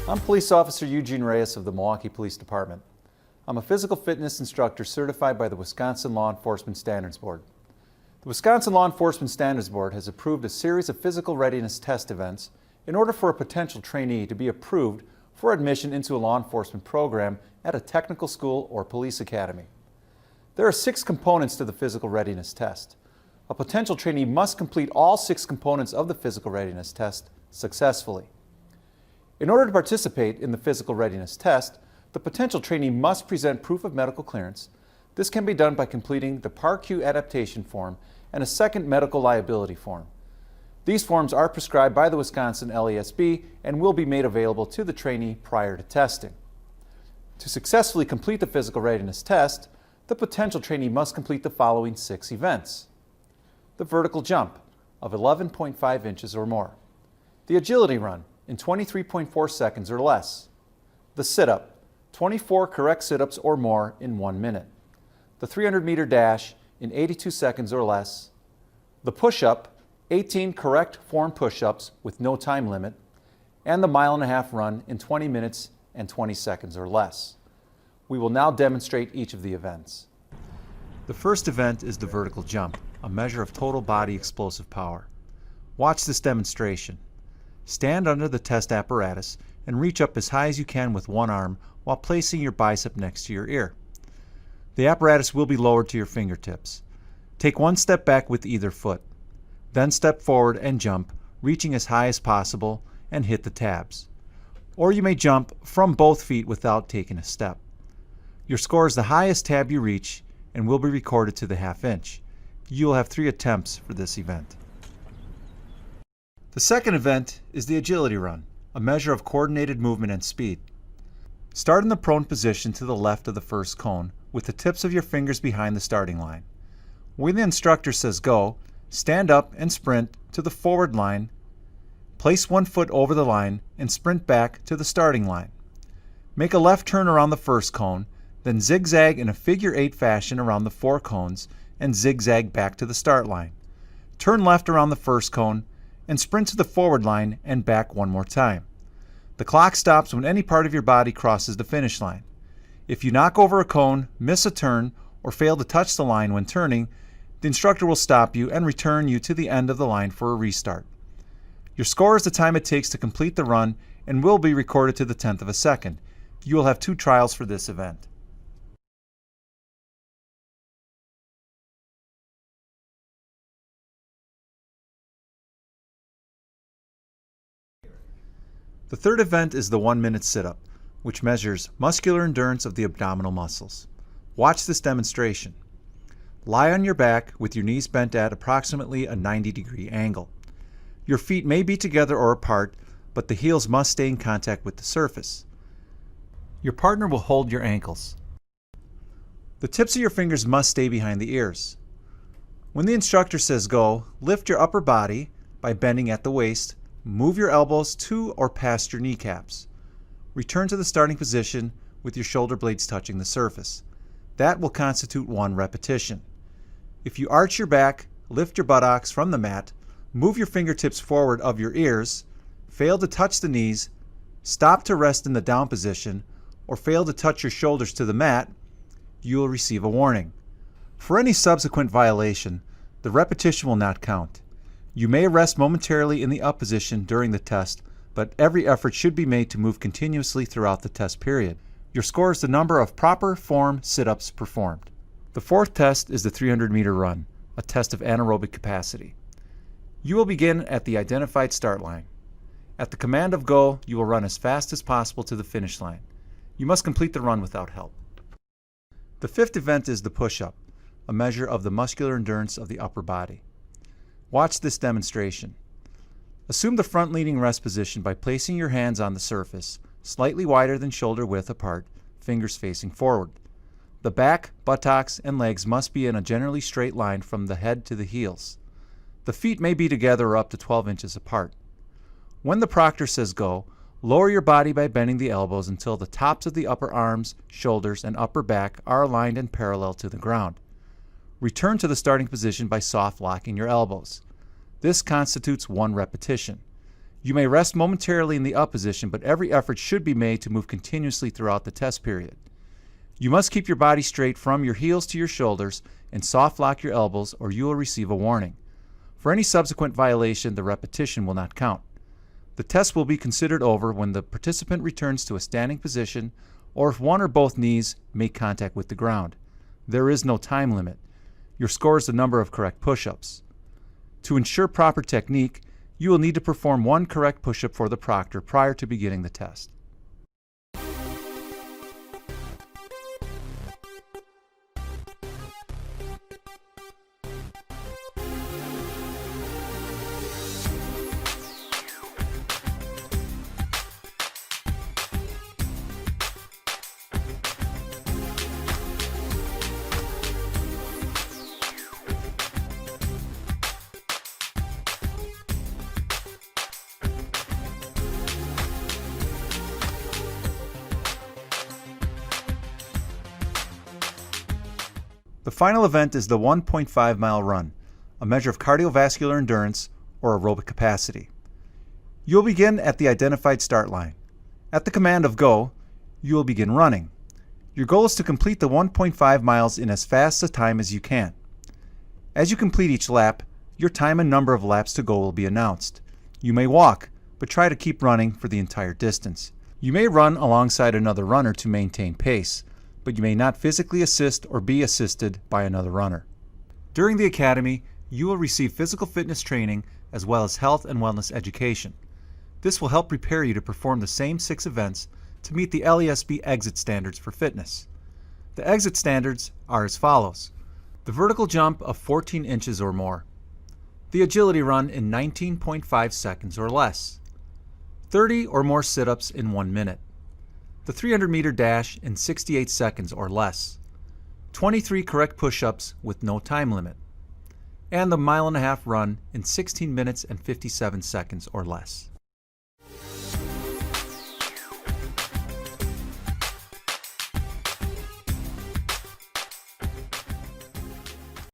I'm Police Officer Eugene Reyes of the Milwaukee Police Department. I'm a physical fitness instructor certified by the Wisconsin Law Enforcement Standards Board. The Wisconsin Law Enforcement Standards Board has approved a series of physical readiness test events in order for a potential trainee to be approved for admission into a law enforcement program at a technical school or police academy. There are 6 components to the physical readiness test. A potential trainee must complete all 6 components of the physical readiness test successfully. In order to participate in the physical readiness test, the potential trainee must present proof of medical clearance. This can be done by completing the PAR-Q adaptation form and a second medical liability form. These forms are prescribed by the Wisconsin LESB and will be made available to the trainee prior to testing. To successfully complete the physical readiness test, the potential trainee must complete the following 6 events. The vertical jump of 11.5 inches or more. The agility run in 23.4 seconds or less. The sit-up, 24 correct sit-ups or more in 1 minute. The 300-meter dash in 82 seconds or less. The push-up, 18 correct form push-ups with no time limit. And the 1.5-mile run in 20 minutes and 20 seconds or less. We will now demonstrate each of the events. The first event is the vertical jump, a measure of total body explosive power. Watch this demonstration. Stand under the test apparatus and reach up as high as you can with one arm while placing your bicep next to your ear. The apparatus will be lowered to your fingertips. Take one step back with either foot. Then step forward and jump, reaching as high as possible, and hit the tabs. Or you may jump from both feet without taking a step. Your score is the highest tab you reach and will be recorded to the half inch. You will have 3 attempts for this event. The second event is the agility run, a measure of coordinated movement and speed. Start in the prone position to the left of the first cone with the tips of your fingers behind the starting line. When the instructor says go, stand up and sprint to the forward line. Place one foot over the line and sprint back to the starting line. Make a left turn around the first cone, then zigzag in a figure 8 fashion around the 4 cones and zigzag back to the start line. Turn left around the first cone and sprint to the forward line and back one more time. The clock stops when any part of your body crosses the finish line. If you knock over a cone, miss a turn, or fail to touch the line when turning, the instructor will stop you and return you to the end of the line for a restart. Your score is the time it takes to complete the run and will be recorded to the 10th of a second. You will have 2 trials for this event. The third event is the 1-minute sit-up, which measures muscular endurance of the abdominal muscles. Watch this demonstration. Lie on your back with your knees bent at approximately a 90-degree angle. Your feet may be together or apart, but the heels must stay in contact with the surface. Your partner will hold your ankles. The tips of your fingers must stay behind the ears. When the instructor says go, lift your upper body by bending at the waist. Move your elbows to or past your kneecaps. Return to the starting position with your shoulder blades touching the surface. That will constitute 1 repetition. If you arch your back, lift your buttocks from the mat, move your fingertips forward of your ears, fail to touch the knees, stop to rest in the down position, or fail to touch your shoulders to the mat, you will receive a warning. For any subsequent violation, the repetition will not count. You may rest momentarily in the up position during the test, but every effort should be made to move continuously throughout the test period. Your score is the number of proper form sit-ups performed. The fourth test is the 300-meter run, a test of anaerobic capacity. You will begin at the identified start line. At the command of go, you will run as fast as possible to the finish line. You must complete the run without help. The fifth event is the push-up, a measure of the muscular endurance of the upper body. Watch this demonstration. Assume the front leaning rest position by placing your hands on the surface, slightly wider than shoulder width apart, fingers facing forward. The back, buttocks, and legs must be in a generally straight line from the head to the heels. The feet may be together or up to 12 inches apart. When the proctor says go, lower your body by bending the elbows until the tops of the upper arms, shoulders, and upper back are aligned and parallel to the ground. Return to the starting position by soft locking your elbows. This constitutes 1 repetition. You may rest momentarily in the up position, but every effort should be made to move continuously throughout the test period. You must keep your body straight from your heels to your shoulders and soft lock your elbows or you will receive a warning. For any subsequent violation, the repetition will not count. The test will be considered over when the participant returns to a standing position or if one or both knees make contact with the ground. There is no time limit. Your score is the number of correct push-ups. To ensure proper technique, you will need to perform one correct push-up for the proctor prior to beginning the test. The final event is the 1.5 mile run, a measure of cardiovascular endurance or aerobic capacity. You'll begin at the identified start line. At the command of go, you will begin running. Your goal is to complete the 1.5 miles in as fast a time as you can. As you complete each lap, your time and number of laps to go will be announced. You may walk, but try to keep running for the entire distance. You may run alongside another runner to maintain pace, but you may not physically assist or be assisted by another runner. During the academy, you will receive physical fitness training as well as health and wellness education. This will help prepare you to perform the same 6 events to meet the LESB exit standards for fitness. The exit standards are as follows: the vertical jump of 14 inches or more, the agility run in 19.5 seconds or less, 30 or more sit-ups in 1 minute, the 300-meter dash in 68 seconds or less, 23 correct push-ups with no time limit, and the 1.5 mile run in 16 minutes and 57 seconds or less.